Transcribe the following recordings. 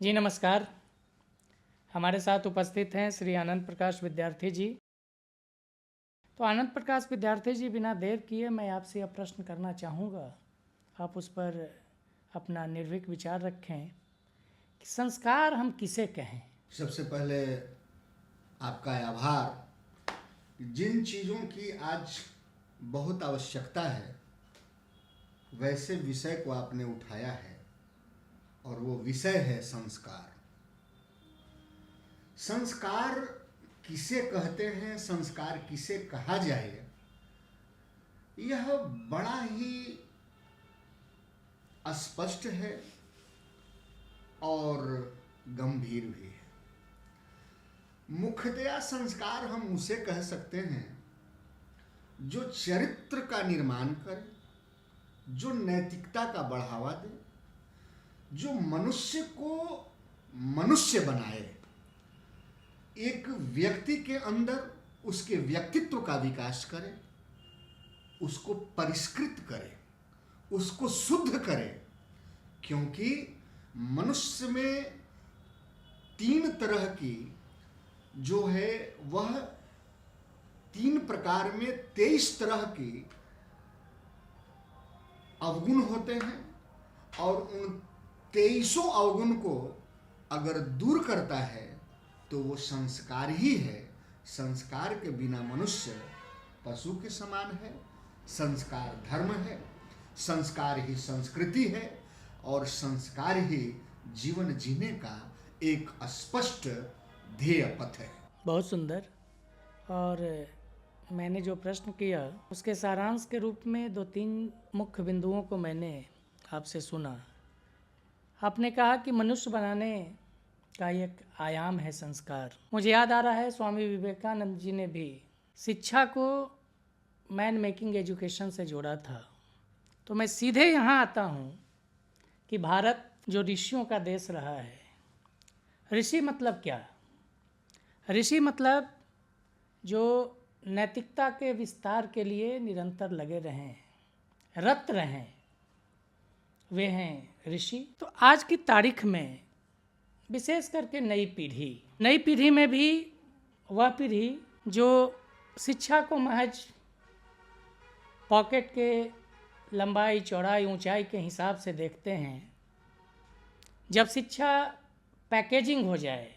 जी नमस्कार। हमारे साथ उपस्थित हैं श्री आनंद प्रकाश विद्यार्थी जी। तो आनंद प्रकाश विद्यार्थी जी, बिना देर किए मैं आपसे यह प्रश्न करना चाहूँगा, आप उस पर अपना निर्भीक विचार रखें कि संस्कार हम किसे कहें। सबसे पहले आपका आभार। जिन चीज़ों की आज बहुत आवश्यकता है वैसे विषय को आपने उठाया है और वो विषय है संस्कार। संस्कार किसे कहते हैं, संस्कार किसे कहा जाए, यह बड़ा ही स्पष्ट है और गंभीर भी है। मुख्यतया संस्कार हम उसे कह सकते हैं जो चरित्र का निर्माण करे, जो नैतिकता का बढ़ावा दे, जो मनुष्य को मनुष्य बनाए, एक व्यक्ति के अंदर उसके व्यक्तित्व का विकास करे, उसको परिष्कृत करे, उसको शुद्ध करे। क्योंकि मनुष्य में तीन तरह की जो है वह तीन प्रकार में 23 तरह की अवगुण होते हैं और उन 23 अवगुण को अगर दूर करता है तो वो संस्कार ही है। संस्कार के बिना मनुष्य पशु के समान है। संस्कार धर्म है, संस्कार ही संस्कृति है और संस्कार ही जीवन जीने का एक स्पष्ट ध्येय पथ है। बहुत सुंदर। और मैंने जो प्रश्न किया उसके सारांश के रूप में 2-3 मुख्य बिंदुओं को मैंने आपसे सुना। आपने कहा कि मनुष्य बनाने का एक आयाम है संस्कार। मुझे याद आ रहा है स्वामी विवेकानंद जी ने भी शिक्षा को मैन मेकिंग एजुकेशन से जोड़ा था। तो मैं सीधे यहाँ आता हूँ कि भारत जो ऋषियों का देश रहा है, ऋषि मतलब क्या? ऋषि मतलब जो नैतिकता के विस्तार के लिए निरंतर लगे रहें, रत रहें, वे हैं ऋषि। तो आज की तारीख में विशेष करके नई पीढ़ी में भी वह पीढ़ी जो शिक्षा को महज पॉकेट के लंबाई चौड़ाई ऊंचाई के हिसाब से देखते हैं, जब शिक्षा पैकेजिंग हो जाए,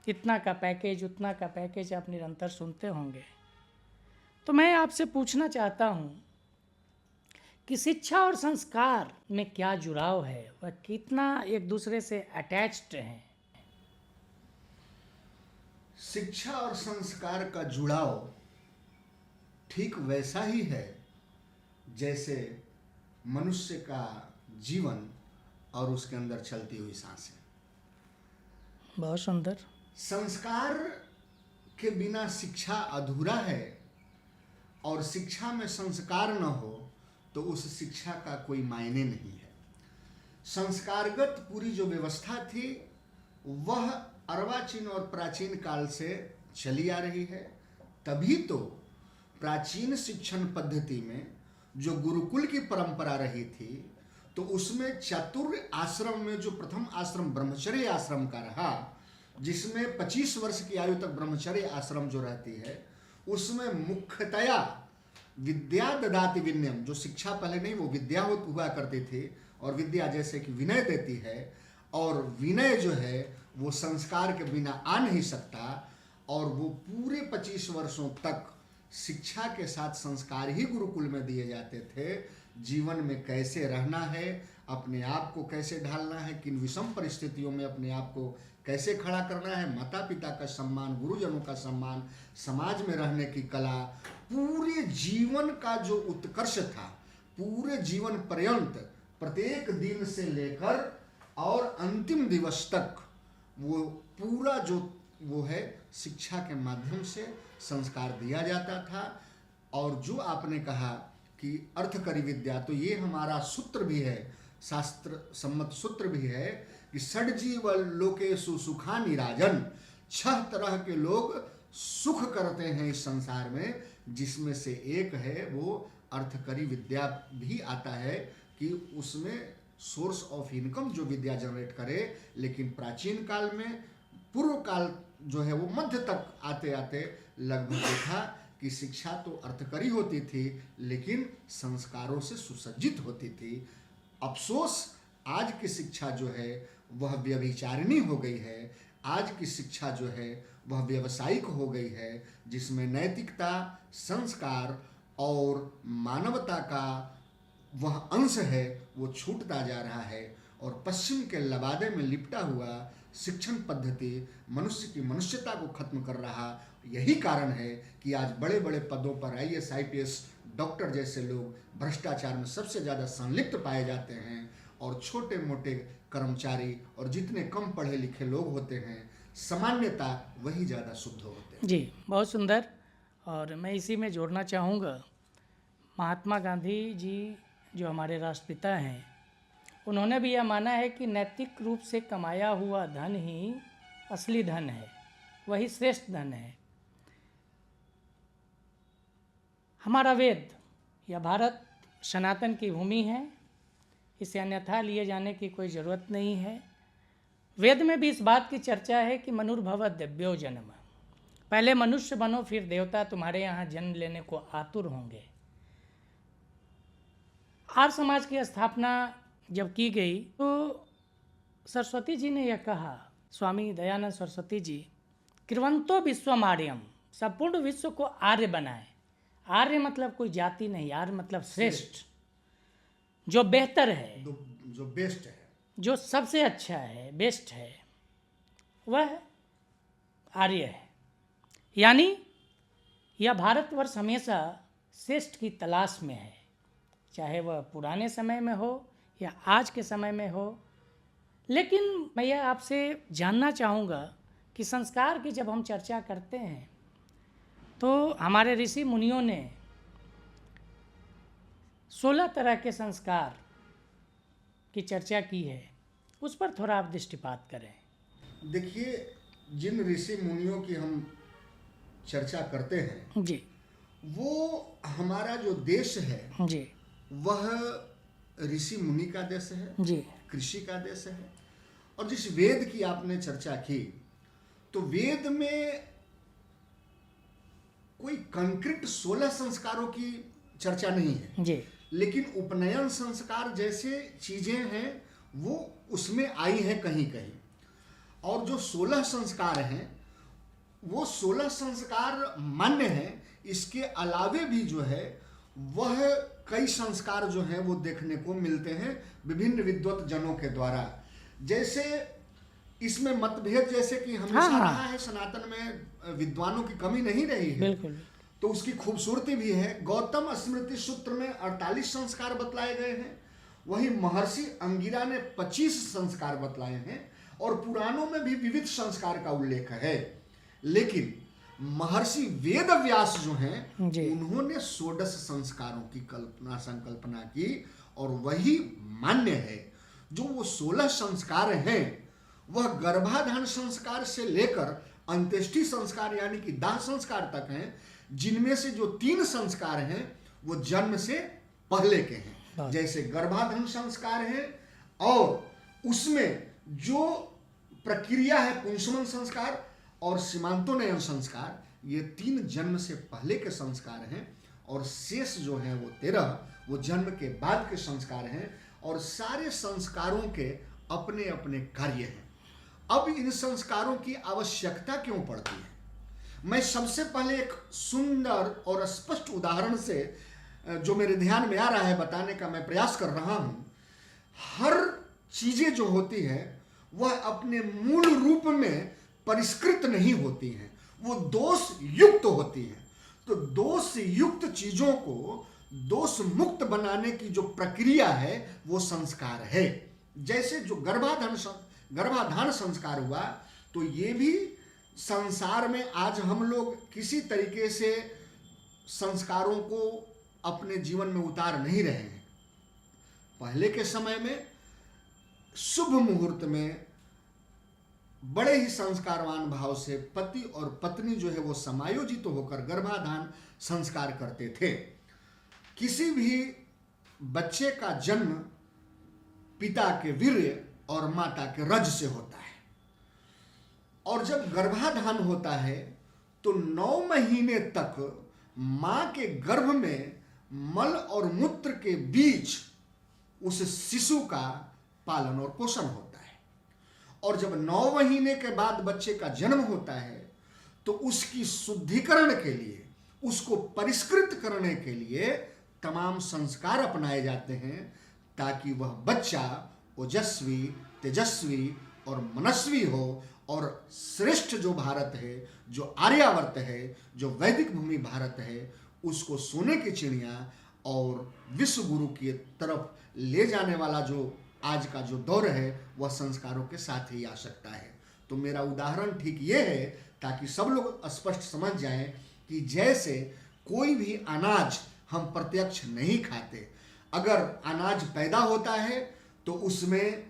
इतना का पैकेज उतना का पैकेज आप निरंतर सुनते होंगे, तो मैं आपसे पूछना चाहता हूँ कि शिक्षा और संस्कार में क्या जुड़ाव है, वह कितना एक दूसरे से अटैच्ड हैं। शिक्षा और संस्कार का जुड़ाव ठीक वैसा ही है जैसे मनुष्य का जीवन और उसके अंदर चलती हुई सांसें। बहुत सुंदर। संस्कार के बिना शिक्षा अधूरा है और शिक्षा में संस्कार न हो तो उस शिक्षा का कोई मायने नहीं है। संस्कारगत पूरी जो व्यवस्था थी वह अर्वाचीन और प्राचीन काल से चली आ रही है। तभी तो प्राचीन शिक्षण पद्धति में जो गुरुकुल की परंपरा रही थी, तो उसमें चातुर्य आश्रम में जो प्रथम आश्रम ब्रह्मचर्य आश्रम का रहा, जिसमें 25 वर्ष की आयु तक ब्रह्मचर्य आश्रम जो रहती है, उसमें मुख्यतया विद्या ददाति विनयम, जो शिक्षा पहले नहीं वो विद्या हुआ करती थी, और विद्या जैसे कि विनय देती है, और विनय जो है वो संस्कार के बिना आ नहीं सकता। और वो पूरे 25 वर्षों तक शिक्षा के साथ संस्कार ही गुरुकुल में दिए जाते थे। जीवन में कैसे रहना है, अपने आप को कैसे ढालना है, किन विषम परिस्थितियों में अपने आप को कैसे खड़ा करना है, माता पिता का सम्मान, गुरुजनों का सम्मान, समाज में रहने की कला, पूरे जीवन का जो उत्कर्ष था, पूरे जीवन पर्यंत प्रत्येक दिन से लेकर और अंतिम दिवस तक वो पूरा जो वो है शिक्षा के माध्यम से संस्कार दिया जाता था। और जो आपने कहा कि अर्थकरी विद्या, तो ये हमारा सूत्र भी है, शास्त्र सम्मत सूत्र भी है कि षड्जीव लोकेषु सुखानि राजन, 6 तरह के लोग सुख करते हैं इस संसार में, जिसमें से एक है वो अर्थकरी विद्या भी आता है कि उसमें सोर्स ऑफ इनकम जो विद्या जनरेट करे। लेकिन प्राचीन काल में, पूर्व काल जो है वो मध्य तक आते आते लगभग देखा कि शिक्षा तो अर्थकरी होती थी लेकिन संस्कारों से सुसज्जित होती थी। अफसोस आज की शिक्षा जो है वह व्यभिचारिणी हो गई है। आज की शिक्षा जो है वह व्यावसायिक हो गई है, जिसमें नैतिकता, संस्कार और मानवता का वह अंश है वो छूटता जा रहा है। और पश्चिम के लबादे में लिपटा हुआ शिक्षण पद्धति मनुष्य की मनुष्यता को खत्म कर रहा। यही कारण है कि आज बड़े बड़े पदों पर IAS, IPS, डॉक्टर जैसे लोग भ्रष्टाचार में सबसे ज़्यादा संलिप्त पाए जाते हैं और छोटे मोटे कर्मचारी और जितने कम पढ़े लिखे लोग होते हैं सामान्यता वही ज़्यादा शुद्ध होते हैं। जी, बहुत सुंदर। और मैं इसी में जोड़ना चाहूँगा, महात्मा गांधी जी जो हमारे राष्ट्रपिता हैं, उन्होंने भी यह माना है कि नैतिक रूप से कमाया हुआ धन ही असली धन है, वही श्रेष्ठ धन है। हमारा वेद या भारत सनातन की भूमि है, इसे अन्यथा लिए जाने की कोई ज़रूरत नहीं है। वेद में भी इस बात की चर्चा है कि मनुर्भव दिव्यो जन्म, पहले मनुष्य बनो फिर देवता तुम्हारे यहाँ जन्म लेने को आतुर होंगे। आर्य समाज की स्थापना जब की गई तो सरस्वती जी ने यह कहा, स्वामी दयानंद सरस्वती जी, कृवंतो विश्वम आर्यम, संपूर्ण विश्व को आर्य बनाए। आर्य मतलब कोई जाति नहीं, आर्य मतलब श्रेष्ठ, जो बेहतर है, जो बेस्ट है, जो सबसे अच्छा है, बेस्ट है, वह आर्य है। यानी यह भारतवर्ष हमेशा श्रेष्ठ की तलाश में है, चाहे वह पुराने समय में हो या आज के समय में हो। लेकिन मैं यह आपसे जानना चाहूँगा कि संस्कार की जब हम चर्चा करते हैं तो हमारे ऋषि मुनियों ने 16 तरह के संस्कार की चर्चा की है, उस पर थोड़ा आप दृष्टिपात करें। देखिए, जिन ऋषि मुनियों की हम चर्चा करते हैं जी वो हमारा जो देश है जी वह ऋषि मुनि का देश है, जी कृषि का देश है। और जिस वेद की आपने चर्चा की, तो वेद में कोई कंक्रीट 16 संस्कारों की चर्चा नहीं है जी, लेकिन उपनयन संस्कार जैसे चीजें हैं वो उसमें आई हैं कहीं कहीं। और जो 16 संस्कार हैं वो 16 संस्कार मान्य हैं। इसके अलावे भी जो है वह कई संस्कार जो हैं वो देखने को मिलते हैं विभिन्न विद्वत जनों के द्वारा। जैसे इसमें मतभेद जैसे कि हमेशा रहा है, सनातन में विद्वानों की कमी नहीं रही है, बिल्कुल, तो उसकी खूबसूरती भी है। गौतम स्मृति सूत्र में 48 संस्कार बतलाए गए हैं, वहीं महर्षि अंगिरा ने 25 संस्कार बतलाए हैं और पुराणों में भी विविध संस्कार का उल्लेख है। लेकिन महर्षि वेद व्यास जो हैं उन्होंने 16 संस्कारों की संकल्पना की और वही मान्य है। जो वो 16 संस्कार हैं वह गर्भाधान संस्कार से लेकर अंत्येष्टि संस्कार यानी कि दाह संस्कार तक हैं, जिनमें से जो 3 संस्कार हैं वो जन्म से पहले के हैं। जैसे गर्भाधान संस्कार है और उसमें जो प्रक्रिया है पुंसवन संस्कार और सीमांतोनयन संस्कार, ये 3 जन्म से पहले के संस्कार हैं और शेष जो हैं वो 13 वो जन्म के बाद के संस्कार हैं। और सारे संस्कारों के अपने अपने कार्य हैं। अब इन संस्कारों की आवश्यकता क्यों पड़ती है? मैं सबसे पहले एक सुंदर और स्पष्ट उदाहरण से जो मेरे ध्यान में आ रहा है बताने का मैं प्रयास कर रहा हूँ। हर चीजें जो होती है वह अपने मूल रूप में परिष्कृत नहीं होती हैं, वो दोष युक्त होती हैं। तो दोष युक्त चीजों को दोष मुक्त बनाने की जो प्रक्रिया है वो संस्कार है। जैसे जो गर्भाधान संस्कार हुआ, तो ये भी संसार में आज हम लोग किसी तरीके से संस्कारों को अपने जीवन में उतार नहीं रहे हैं। पहले के समय में शुभ मुहूर्त में बड़े ही संस्कारवान भाव से पति और पत्नी जो है वो समायोजित होकर गर्भाधान संस्कार करते थे। किसी भी बच्चे का जन्म पिता के वीर्य और माता के रज से होता है। और जब गर्भाधान होता है तो 9 महीने तक मां के गर्भ में मल और मूत्र के बीच उस शिशु का पालन और पोषण होता है। और जब 9 महीने के बाद बच्चे का जन्म होता है तो उसकी शुद्धिकरण के लिए, उसको परिष्कृत करने के लिए तमाम संस्कार अपनाए जाते हैं ताकि वह बच्चा ओजस्वी, तेजस्वी और मनस्वी हो और श्रेष्ठ जो भारत है, जो आर्यावर्त है, जो वैदिक भूमि भारत है, उसको सोने की चिड़िया और विश्व गुरु की तरफ ले जाने वाला जो आज का जो दौर है वह संस्कारों के साथ ही आ सकता है। तो मेरा उदाहरण ठीक ये है ताकि सब लोग स्पष्ट समझ जाएं कि जैसे कोई भी अनाज हम प्रत्यक्ष नहीं खाते, अगर अनाज पैदा होता है तो उसमें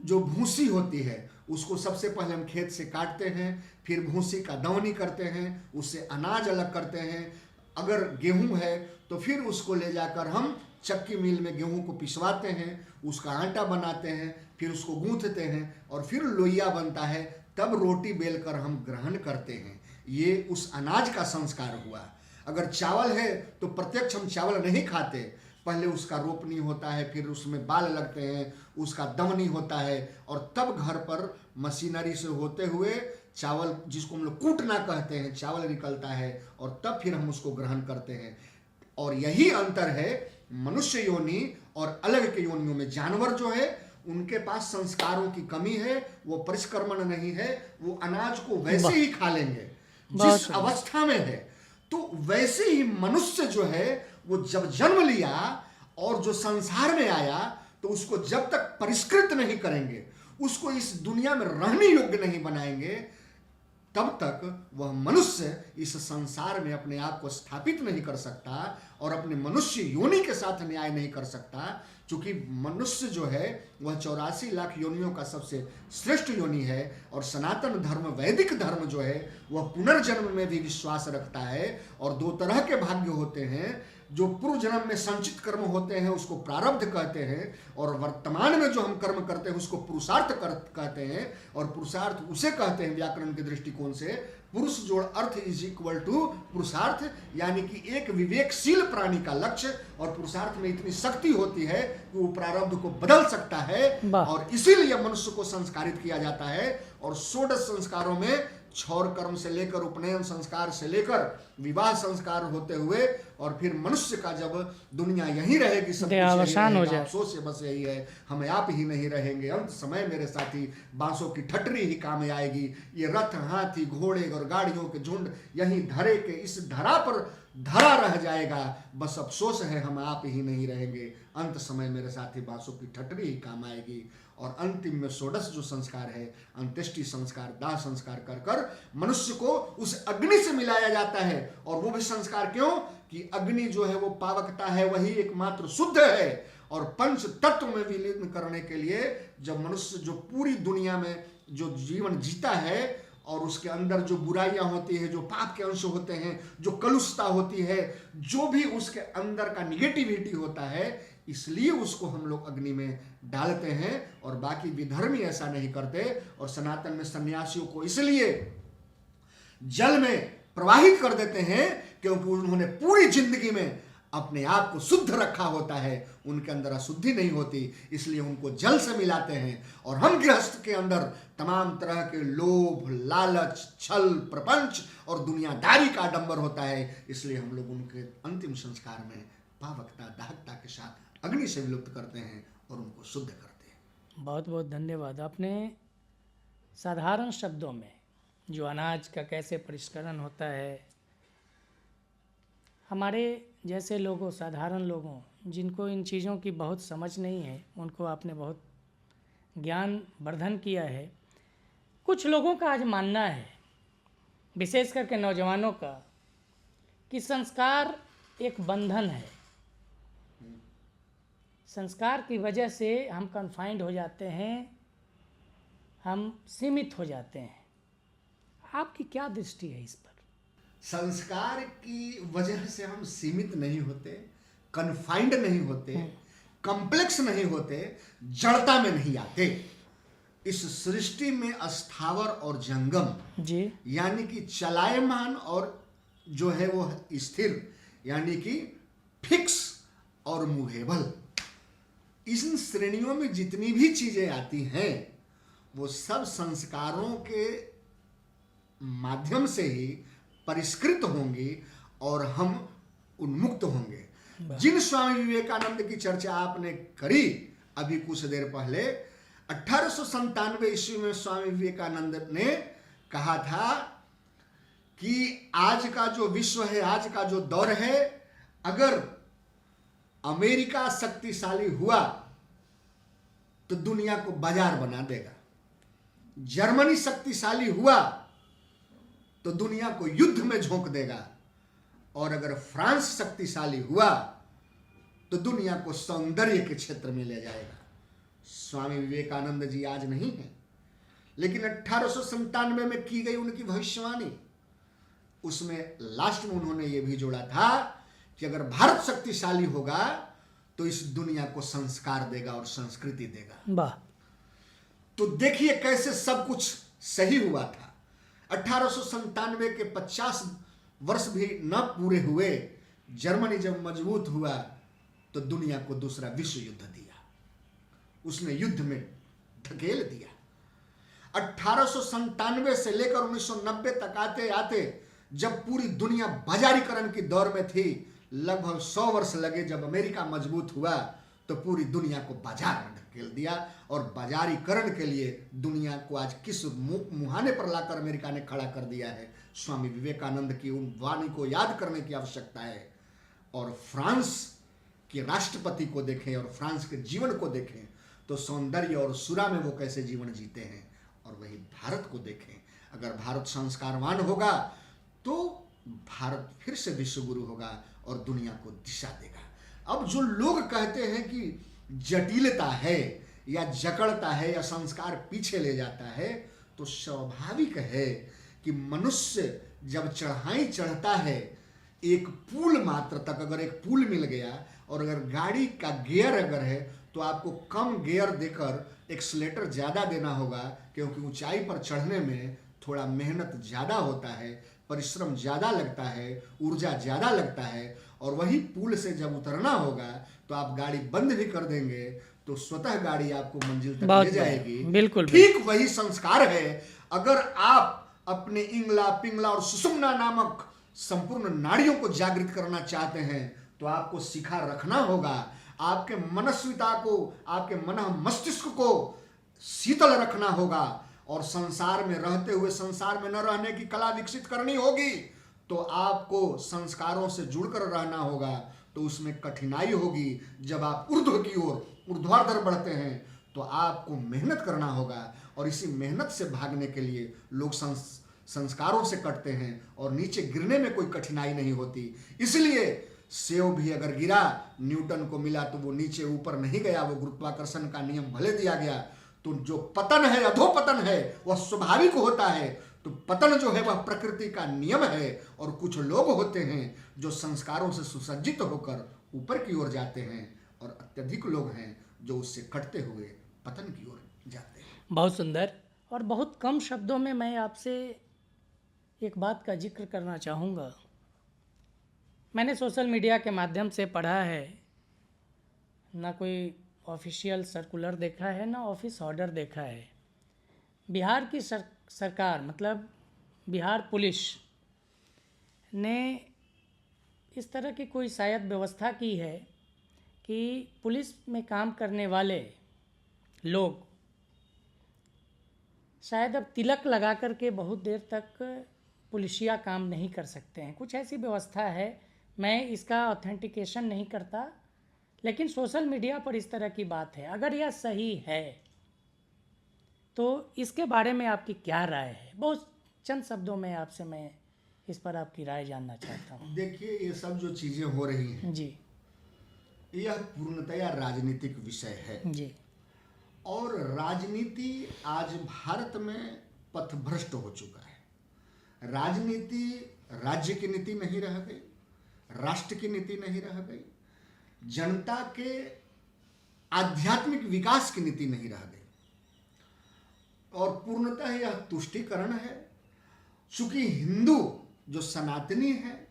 जो भूसी होती है उसको सबसे पहले हम खेत से काटते हैं, फिर भूसी का दवनी करते हैं, उससे अनाज अलग करते हैं। अगर गेहूं है तो फिर उसको ले जाकर हम चक्की मिल में गेहूं को पिसवाते हैं, उसका आटा बनाते हैं, फिर उसको गूंथते हैं और फिर लोइया बनता है, तब रोटी बेलकर हम ग्रहण करते हैं। ये उस अनाज का संस्कार हुआ। अगर चावल है तो प्रत्यक्ष हम चावल नहीं खाते, पहले उसका रोपनी होता है, फिर उसमें बाल लगते हैं, उसका दमनी होता है और तब घर पर मशीनरी से होते हुए चावल, जिसको हम लोग कूटना कहते हैं, चावल निकलता है और तब फिर हम उसको ग्रहण करते हैं। और यही अंतर है मनुष्य योनि और अलग के योनियों में। जानवर जो है उनके पास संस्कारों की कमी है, वो परिष्करण नहीं है, वो अनाज को वैसे ही खा लेंगे जिस अवस्था में है। तो वैसे ही मनुष्य जो है वो जब जन्म लिया और जो संसार में आया तो उसको जब तक परिष्कृत नहीं करेंगे, उसको इस दुनिया में रहने योग्य नहीं बनाएंगे, तब तक वह मनुष्य इस संसार में अपने आप को स्थापित नहीं कर सकता और अपने मनुष्य योनि के साथ न्याय नहीं कर सकता। क्योंकि मनुष्य जो है वह 84 लाख योनियों का सबसे श्रेष्ठ योनि है और सनातन धर्म, वैदिक धर्म जो है वह पुनर्जन्म में भी विश्वास रखता है। और 2 तरह के भाग्य होते हैं, जो पूर्व जन्म में संचित कर्म होते हैं उसको प्रारब्ध कहते हैं, और वर्तमान में जो हम कर्म करते हैं उसको पुरुषार्थ कहते हैं। और पुरुषार्थ उसे कहते हैं व्याकरण के दृष्टिकोण से, पुरुष जोड़ अर्थ इज इक्वल टू पुरुषार्थ, यानी कि एक विवेकशील प्राणी का लक्ष्य। और पुरुषार्थ में इतनी शक्ति होती है कि वो प्रारब्ध को बदल सकता है और इसीलिए मनुष्य को संस्कारित किया जाता है। और 16 संस्कारों में क्षौर कर्म से लेकर उपनयन संस्कार से लेकर विवाह संस्कार होते हुए और फिर मनुष्य का जब दुनिया यहीं रहेगी, सब अवसान हो जाए, अफसोस से बस यही है, हम आप ही नहीं रहेंगे, अंत समय मेरे साथी बांसों की ठटरी ही काम आएगी। ये रथ, हाथी, घोड़े और गाड़ियों के झुंड यहीं धरे के इस धरा पर धरा रह जाएगा, बस अफसोस है हम आप ही नहीं रहेंगे, अंत समय मेरे साथी बांसों की ठटरी ही काम आएगी। और अंतिम में 16 जो संस्कार है, अंत्येष्टि संस्कार, दाह संस्कार कर कर मनुष्य को उस अग्नि से मिलाया जाता है। और वो भी संस्कार क्यों कि अग्नि जो है वो पावकता है, वही एकमात्र शुद्ध है। और पंच तत्व में विलीन करने के लिए जब मनुष्य जो पूरी दुनिया में जो जीवन जीता है और उसके अंदर जो बुराइयां होती है, जो पाप के अंश होते हैं, जो कलुषता होती है, जो भी उसके अंदर का निगेटिविटी होता है, इसलिए उसको हम लोग अग्नि में डालते हैं। और बाकी विधर्मी ऐसा नहीं करते। और सनातन में सन्यासियों को इसलिए जल में प्रवाहित कर देते हैं क्योंकि उन्होंने पूरी जिंदगी में अपने आप को शुद्ध रखा होता है, उनके अंदर अशुद्धि नहीं होती, इसलिए उनको जल से मिलाते हैं। और हम गृहस्थ के अंदर तमाम तरह के लोभ, लालच, छल, प्रपंच और दुनियादारी का आडंबर होता है, इसलिए हम लोग उनके अंतिम संस्कार में पावकता, दाहकता के साथ अग्नि से विलुप्त करते हैं और उनको शुद्ध करते हैं। बहुत बहुत धन्यवाद। आपने साधारण शब्दों में जो अनाज का कैसे परिष्करण होता है, हमारे जैसे लोगों, साधारण लोगों जिनको इन चीज़ों की बहुत समझ नहीं है, उनको आपने बहुत ज्ञान वर्धन किया है। कुछ लोगों का आज मानना है, विशेष करके नौजवानों का, कि संस्कार एक बंधन है, संस्कार की वजह से हम कन्फाइंड हो जाते हैं, हम सीमित हो जाते हैं। आपकी क्या दृष्टि है इस पर? संस्कार की वजह से हम सीमित नहीं होते, कन्फाइंड नहीं होते, कॉम्प्लेक्स नहीं होते, जड़ता में नहीं आते। इस सृष्टि में अस्थावर और जंगम जी यानी कि चलायमान और जो है वो स्थिर यानी कि फिक्स और मूवेबल, इन श्रेणियों में जितनी भी चीजें आती हैं वो सब संस्कारों के माध्यम से ही परिष्कृत होंगी और हम उन्मुक्त होंगे। जिन स्वामी विवेकानंद की चर्चा आपने करी अभी कुछ देर पहले, 1897 ईस्वी में स्वामी विवेकानंद ने कहा था कि आज का जो विश्व है, आज का जो दौर है, अगर अमेरिका शक्तिशाली हुआ तो दुनिया को बाजार बना देगा, जर्मनी शक्तिशाली हुआ तो दुनिया को युद्ध में झोंक देगा, और अगर फ्रांस शक्तिशाली हुआ तो दुनिया को सौंदर्य के क्षेत्र में ले जाएगा। स्वामी विवेकानंद जी आज नहीं है, लेकिन 1897 में की गई उनकी भविष्यवाणी, उसमें लास्ट में उन्होंने यह भी जोड़ा था कि अगर भारत शक्तिशाली होगा तो इस दुनिया को संस्कार देगा और संस्कृति देगा। वाह। तो देखिए कैसे सब कुछ सही हुआ था। 1897 के 50 वर्ष भी न पूरे हुए, जर्मनी जब मजबूत हुआ तो दुनिया को दूसरा विश्व युद्ध दिया, उसने युद्ध में धकेल दिया। 1897 से लेकर 1990 तक आते आते जब पूरी दुनिया बाजारीकरण की दौर में थी, लगभग 100 वर्ष लगे। जब अमेरिका मजबूत हुआ तो पूरी दुनिया को बाजार में धकेल दिया, और बाजारीकरण के लिए दुनिया को आज किस मुहाने पर लाकर अमेरिका ने खड़ा कर दिया है। स्वामी विवेकानंद की उन वाणी को याद करने की आवश्यकता है, और फ्रांस के राष्ट्रपति को देखें और फ्रांस के जीवन को देखें तो सौंदर्य और सुरा में वो कैसे जीवन जीते हैं, और वही भारत को देखें। अगर भारत संस्कारवान होगा तो भारत फिर से विश्व गुरु होगा और दुनिया को दिशा देगा। अब जो लोग कहते हैं कि जटिलता है या जकड़ता है या संस्कार पीछे ले जाता है, तो स्वाभाविक है कि मनुष्य जब चढ़ाई चढ़ता है, एक पुल मात्र तक, अगर एक पुल मिल गया और अगर गाड़ी का गियर अगर है तो आपको कम गियर देकर एक्सीलरेटर ज़्यादा देना होगा, क्योंकि ऊंचाई पर चढ़ने में थोड़ा मेहनत ज़्यादा होता है, परिश्रम ज़्यादा लगता है, ऊर्जा ज़्यादा लगता है। और वही पुल से जब उतरना होगा तो आप गाड़ी बंद भी कर देंगे तो स्वतः गाड़ी आपको मंजिल तक ले जाएगी। बिल्कुल ठीक वही संस्कार है। अगर आप अपने इंगला, पिंगला और सुषुम्ना नामक संपूर्ण नाड़ियों को जागृत करना चाहते हैं तो आपको सिखा रखना होगा, आपके मनस्विता को, आपके मन मस्तिष्क को शीतल रखना होगा, और संसार में रहते हुए संसार में न रहने की कला विकसित करनी होगी। तो आपको संस्कारों से जुड़कर रहना होगा, तो उसमें कठिनाई होगी। जब आप ऊर्ध्व की ओर ऊर्ध्वाधर बढ़ते हैं तो आपको मेहनत करना होगा, और इसी मेहनत से भागने के लिए लोग संस्कारों से कटते हैं, और नीचे गिरने में कोई कठिनाई नहीं होती। इसलिए सेव भी अगर गिरा, न्यूटन को मिला तो वो नीचे ऊपर नहीं गया, वो गुरुत्वाकर्षण का नियम भले दिया गया। तो जो पतन है, अधोपतन है, वह स्वाभाविक होता है। तो पतन जो है वह प्रकृति का नियम है, और कुछ लोग होते हैं जो संस्कारों से सुसज्जित होकर ऊपर की ओर जाते हैं, और अत्यधिक लोग हैं जो उससे कटते हुए पतन की ओर जाते हैं। बहुत सुंदर। और बहुत कम शब्दों में मैं आपसे एक बात का जिक्र करना चाहूँगा। मैंने सोशल मीडिया के माध्यम से पढ़ा है, ना कोई ऑफिशियल सर्कुलर देखा है, ना ऑफिस ऑर्डर देखा है। बिहार की सरकार, मतलब बिहार पुलिस ने इस तरह की कोई शायद व्यवस्था की है कि पुलिस में काम करने वाले लोग शायद अब तिलक लगा कर के बहुत देर तक पुलिसिया काम नहीं कर सकते हैं। कुछ ऐसी व्यवस्था है, मैं इसका ऑथेंटिकेशन नहीं करता, लेकिन सोशल मीडिया पर इस तरह की बात है। अगर यह सही है तो इसके बारे में आपकी क्या राय है? बहुत चंद शब्दों में आपसे मैं इस पर आपकी राय जानना चाहता हूँ। देखिए, ये सब जो चीज़ें हो रही हैं जी, यह पूर्णतया राजनीतिक विषय है जी, और राजनीति आज भारत में पथभ्रष्ट हो चुका है। राजनीति राज्य की नीति नहीं रह गई, राष्ट्र की नीति नहीं रह गई, जनता के आध्यात्मिक विकास की नीति नहीं रह गई। और पूर्णतः यह तुष्टीकरण है। चूंकि हिंदू जो सनातनी है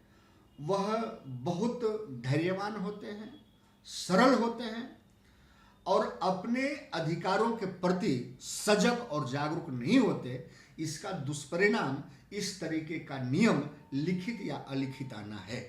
वह बहुत धैर्यवान होते हैं, सरल होते हैं और अपने अधिकारों के प्रति सजग और जागरूक नहीं होते, इसका दुष्परिणाम इस तरीके का नियम लिखित या अलिखित आना है।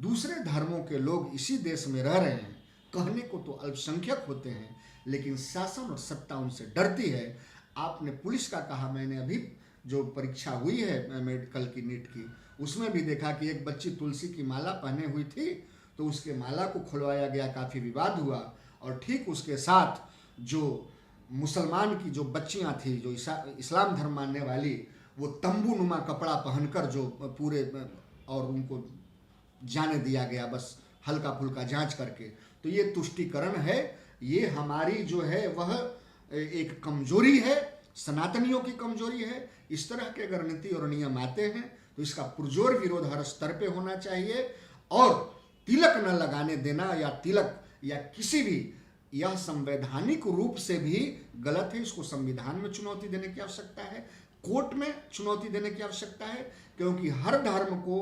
दूसरे धर्मों के लोग इसी देश में रह रहे हैं, कहने को तो अल्पसंख्यक होते हैं, लेकिन शासन और सत्ता उनसे डरती है। आपने पुलिस का कहा, मैंने अभी जो परीक्षा हुई है मेडिकल की, नीट की, उसमें भी देखा कि एक बच्ची तुलसी की माला पहने हुई थी तो उसके माला को खुलवाया गया, काफ़ी विवाद हुआ। और ठीक उसके साथ जो मुसलमान की जो बच्चियां थी, जो इस्लाम धर्म मानने वाली, वो तंबू नुमा कपड़ा पहनकर जो पूरे, और उनको जाने दिया गया बस हल्का फुल्का जांच करके। तो ये तुष्टीकरण है, ये हमारी जो है वह एक कमजोरी है, सनातनियों की कमजोरी है। इस तरह के अगर नीति और नियम आते हैं तो इसका पुरजोर विरोध हर स्तर पे होना चाहिए। और तिलक न लगाने देना या तिलक या किसी भी, यह संवैधानिक रूप से भी गलत है। इसको संविधान में चुनौती देने की आवश्यकता है, कोर्ट में चुनौती देने की आवश्यकता है, क्योंकि हर धर्म को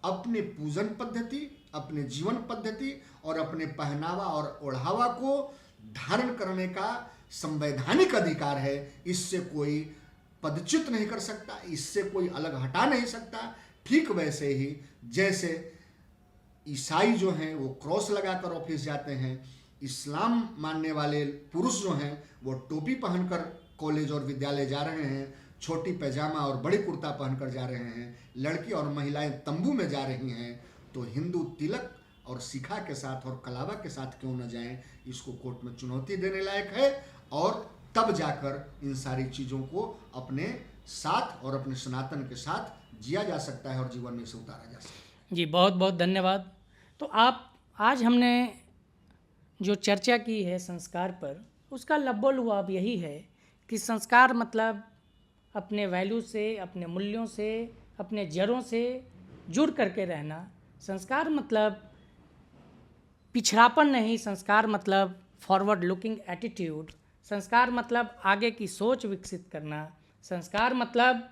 अपने पूजन पद्धति, अपने जीवन पद्धति और अपने पहनावा और ओढ़ावा को धारण करने का संवैधानिक अधिकार है। इससे कोई पदच्युत नहीं कर सकता, इससे कोई अलग हटा नहीं सकता। ठीक वैसे ही जैसे ईसाई जो हैं वो क्रॉस लगाकर ऑफिस जाते हैं, इस्लाम मानने वाले पुरुष जो हैं वो टोपी पहनकर कॉलेज और विद्यालय जा रहे हैं, छोटी पैजामा और बड़ी कुर्ता पहनकर जा रहे हैं, लड़की और महिलाएं तंबू में जा रही हैं, तो हिंदू तिलक और शिखा के साथ और कलावा के साथ क्यों न जाएं? इसको कोर्ट में चुनौती देने लायक है। और तब जाकर इन सारी चीज़ों को अपने साथ और अपने सनातन के साथ जिया जा सकता है और जीवन में इसे उतारा जा सकता है। जी, बहुत बहुत धन्यवाद। तो आज हमने जो चर्चा की है संस्कार पर, उसका लबोलुआब यही है कि संस्कार मतलब अपने वैल्यू से, अपने मूल्यों से, अपने जड़ों से जुड़ करके रहना। संस्कार मतलब पिछड़ापन नहीं, संस्कार मतलब फॉरवर्ड लुकिंग एटीट्यूड। संस्कार मतलब आगे की सोच विकसित करना। संस्कार मतलब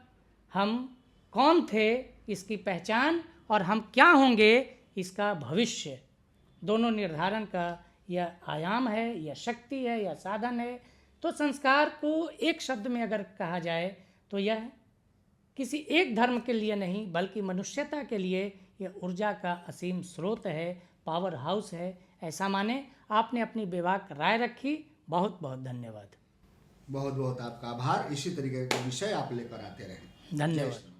हम कौन थे इसकी पहचान और हम क्या होंगे इसका भविष्य, दोनों निर्धारण का यह आयाम है, यह शक्ति है, यह साधन है। तो संस्कार को एक शब्द में अगर कहा जाए तो यह किसी एक धर्म के लिए नहीं बल्कि मनुष्यता के लिए यह ऊर्जा का असीम स्रोत है, पावर हाउस है। ऐसा माने। आपने अपनी बेबाक राय रखी, बहुत बहुत धन्यवाद। बहुत बहुत आपका आभार। इसी तरीके के विषय आप लेकर आते रहें। धन्यवाद।